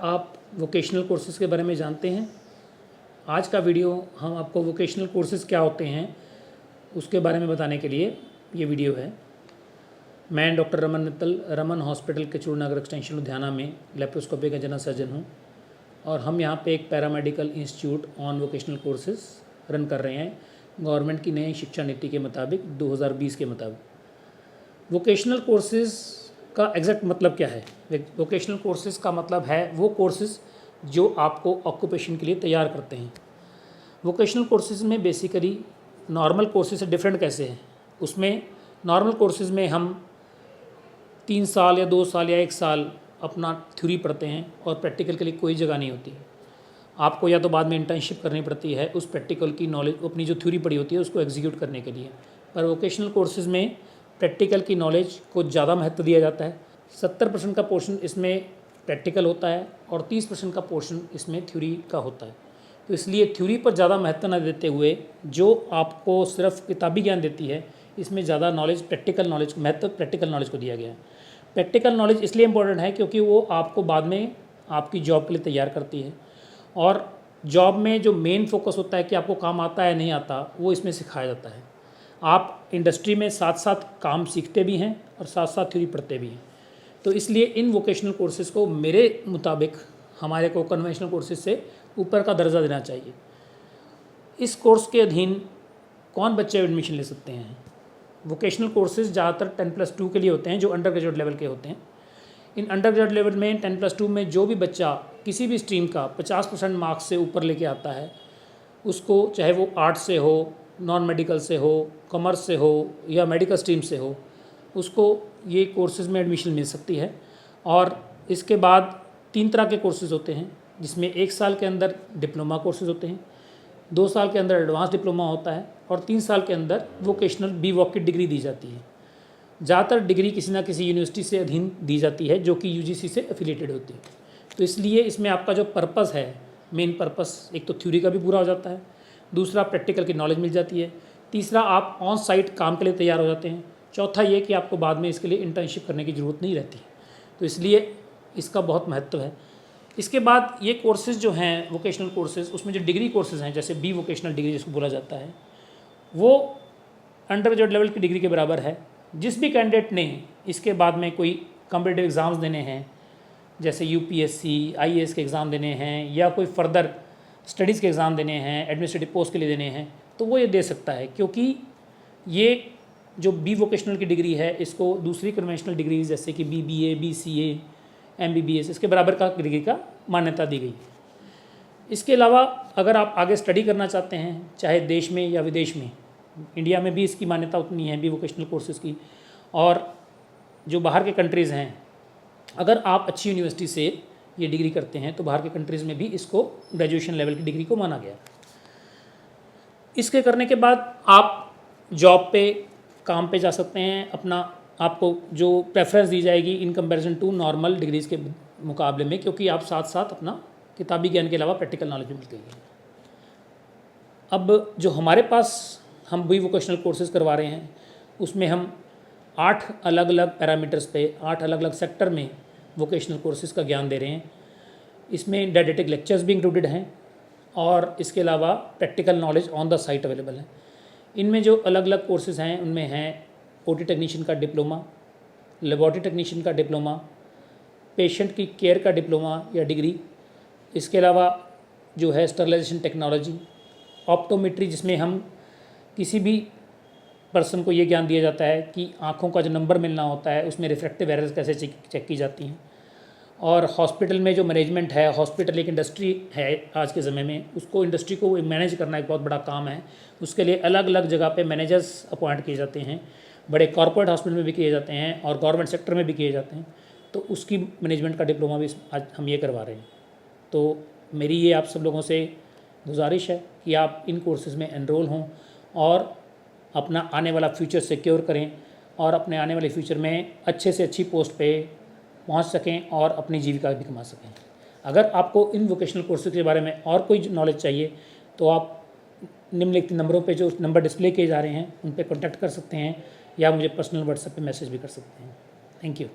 आप vocational courses के बारे में जानते हैं। आज का वीडियो हम आपको वोकेशनल कोर्सेज़ क्या होते हैं उसके बारे में बताने के लिए ये वीडियो है। मैं डॉक्टर रमन मित्तल, रमन हॉस्पिटल के चूड़नगर एक्सटेंशन लुधियाना में लेप्रोस्कोपी का जनरल सर्जन हूँ और हम यहाँ पे एक paramedical institute on vocational courses run कर रहे हैं गवर्नमेंट की नई शिक्षा नीति के मुताबिक 2020 के मुताबिक। वोकेशनल कोर्सेज़ का एग्जैक्ट मतलब क्या है? वोकेशनल कोर्सेज़ का मतलब है वो कोर्सेज़ जो आपको ऑक्यूपेशन के लिए तैयार करते हैं। वोकेशनल कोर्सेज़ में बेसिकली नॉर्मल कोर्सेज़ से डिफरेंट कैसे हैं? उसमें नॉर्मल कोर्सेज़ में हम 3 साल या 2 साल या 1 साल अपना थ्योरी पढ़ते हैं और प्रैक्टिकल के लिए कोई जगह नहीं होती। आपको या तो बाद में इंटर्नशिप करनी पड़ती है उस प्रैक्टिकल की नॉलेज, अपनी जो थ्योरी पढ़ी होती है उसको एग्जीक्यूट करने के लिए। पर वोकेशनल कोर्सेज़ में प्रैक्टिकल की नॉलेज को ज़्यादा महत्व दिया जाता है। 70% का पोर्शन इसमें प्रैक्टिकल होता है और 30% का पोर्शन इसमें थ्योरी का होता है। तो इसलिए थ्योरी पर ज़्यादा महत्व न देते हुए जो आपको सिर्फ किताबी ज्ञान देती है, इसमें ज़्यादा नॉलेज प्रैक्टिकल नॉलेज महत्व प्रैक्टिकल नॉलेज को दिया गया है। प्रैक्टिकल नॉलेज इसलिए इम्पोर्टेंट है क्योंकि वो आपको बाद में आपकी जॉब के लिए तैयार करती है और जॉब में जो मेन फोकस होता है कि आपको काम आता है नहीं आता, वो इसमें सिखाया जाता है। आप इंडस्ट्री में साथ साथ काम सीखते भी हैं और साथ साथ थ्योरी पढ़ते भी हैं। तो इसलिए इन वोकेशनल कोर्सेज़ को मेरे मुताबिक हमारे को कन्वेंशनल कोर्सेज़ से ऊपर का दर्जा देना चाहिए। इस कोर्स के अधीन कौन बच्चे एडमिशन ले सकते हैं? वोकेशनल कोर्सेज़ ज़्यादातर 10+2 के लिए होते हैं जो अंडर ग्रेजुएट लेवल के होते हैं। इन अंडर ग्रेजुएट लेवल में 10+2 में जो भी बच्चा किसी भी स्ट्रीम का 50% मार्क्स से ऊपर लेके आता है, उसको चाहे वो आर्ट्स से हो, नॉन मेडिकल से हो, कॉमर्स से हो या मेडिकल स्ट्रीम से हो, उसको ये कोर्सेज़ में एडमिशन मिल सकती है। और इसके बाद 3 तरह के कोर्सेज़ होते हैं जिसमें 1 साल के अंदर डिप्लोमा कोर्सेज़ होते हैं, 2 साल के अंदर एडवांस डिप्लोमा होता है और 3 साल के अंदर वोकेशनल BVoc की डिग्री दी जाती है। ज़्यादातर डिग्री किसी ना किसी यूनिवर्सिटी से अधीन दी जाती है जो कि UGC से एफिलिएटेड होती है। तो इसलिए इसमें आपका जो पर्पस है, मेन पर्पस, एक तो थ्योरी का भी पूरा हो जाता है, दूसरा प्रैक्टिकल की नॉलेज मिल जाती है, तीसरा आप ऑन साइट काम के लिए तैयार हो जाते हैं, चौथा ये कि आपको बाद में इसके लिए इंटर्नशिप करने की ज़रूरत नहीं रहती। तो इसलिए इसका बहुत महत्व है। इसके बाद ये कोर्सेज़ जो हैं वोकेशनल कोर्सेज़, उसमें जो डिग्री कोर्सेज़ हैं जैसे बी वोकेशनल डिग्री जिसको बोला जाता है, वो अंडर ग्रेजुएट लेवल की डिग्री के बराबर है। जिस भी कैंडिडेट ने इसके बाद में कोई कॉम्पिटिटिव एग्ज़ाम्स देने हैं जैसे UPSC IAS के एग्ज़ाम देने हैं या कोई फर्दर स्टडीज़ के एग्ज़ाम देने हैं, एडमिनिस्ट्रेटिव पोस्ट के लिए देने हैं, तो वो ये दे सकता है क्योंकि ये जो बी वोकेशनल की डिग्री है इसको दूसरी कन्वेंशनल डिग्री जैसे कि BBA BCA MBBS इसके बराबर का डिग्री का मान्यता दी गई। इसके अलावा अगर आप आगे स्टडी करना चाहते हैं चाहे देश में या विदेश में, इंडिया में भी इसकी मान्यता उतनी है बी वोकेशनल कोर्सेज़ की, और जो बाहर के कंट्रीज़ हैं, अगर आप अच्छी यूनिवर्सिटी से ये डिग्री करते हैं तो बाहर के कंट्रीज़ में भी इसको ग्रेजुएशन लेवल की डिग्री को माना गया। इसके करने के बाद आप जॉब पे काम पे जा सकते हैं। अपना आपको जो प्रेफरेंस दी जाएगी in comparison to normal degrees के मुकाबले में, क्योंकि आप साथ साथ अपना किताबी ज्ञान के अलावा प्रैक्टिकल नॉलेज भी मिलती है। अब जो हमारे पास हम भी वोकेशनल कोर्सेज़ करवा रहे हैं उसमें हम 8 अलग अलग पैरामीटर्स पे 8 अलग अलग सेक्टर में वोकेशनल कोर्सेज़ का ज्ञान दे रहे हैं। इसमें डायडेटिक लेक्चर्स भी इंक्लूडेड हैं और इसके अलावा practical knowledge on the site available है। इनमें जो अलग अलग कोर्सेज़ हैं उनमें हैं OT टेक्नीशियन का डिप्लोमा, लेबॉरेटरी टेक्नीशियन का डिप्लोमा, पेशेंट की केयर का डिप्लोमा या डिग्री, इसके अलावा जो है स्टरलाइजेशन टेक्नोलॉजी, ऑप्टोमेट्री जिसमें हम किसी भी पर्सन को ये ज्ञान दिया जाता है कि आँखों का जो नंबर मिलना होता है उसमें रिफ्रैक्टिव एरर्स कैसे चेक की जाती हैं, और हॉस्पिटल में जो मैनेजमेंट है, हॉस्पिटल एक इंडस्ट्री है आज के ज़माने में, उसको इंडस्ट्री को मैनेज करना एक बहुत बड़ा काम है। उसके लिए अलग अलग जगह पे मैनेजर्स अपॉइंट किए जाते हैं, बड़े कॉर्पोरेट हॉस्पिटल में भी किए जाते हैं और गवर्नमेंट सेक्टर में भी किए जाते हैं। तो उसकी मैनेजमेंट का डिप्लोमा भी आज हम ये करवा रहे हैं। तो मेरी ये आप सब लोगों से गुजारिश है कि आप इन कोर्सेज़ में एनरोल हों और अपना आने वाला फ्यूचर सिक्योर करें और अपने आने वाले फ्यूचर में अच्छे से अच्छी पोस्ट पे पहुंच सकें और अपनी जीविका भी कमा सकें। अगर आपको इन वोकेशनल कोर्सेज के बारे में और कोई नॉलेज चाहिए तो आप निम्नलिखित नंबरों पे जो नंबर डिस्प्ले किए जा रहे हैं उन पे कांटेक्ट कर सकते हैं या मुझे पर्सनल व्हाट्सएप पे मैसेज भी कर सकते हैं। Thank you.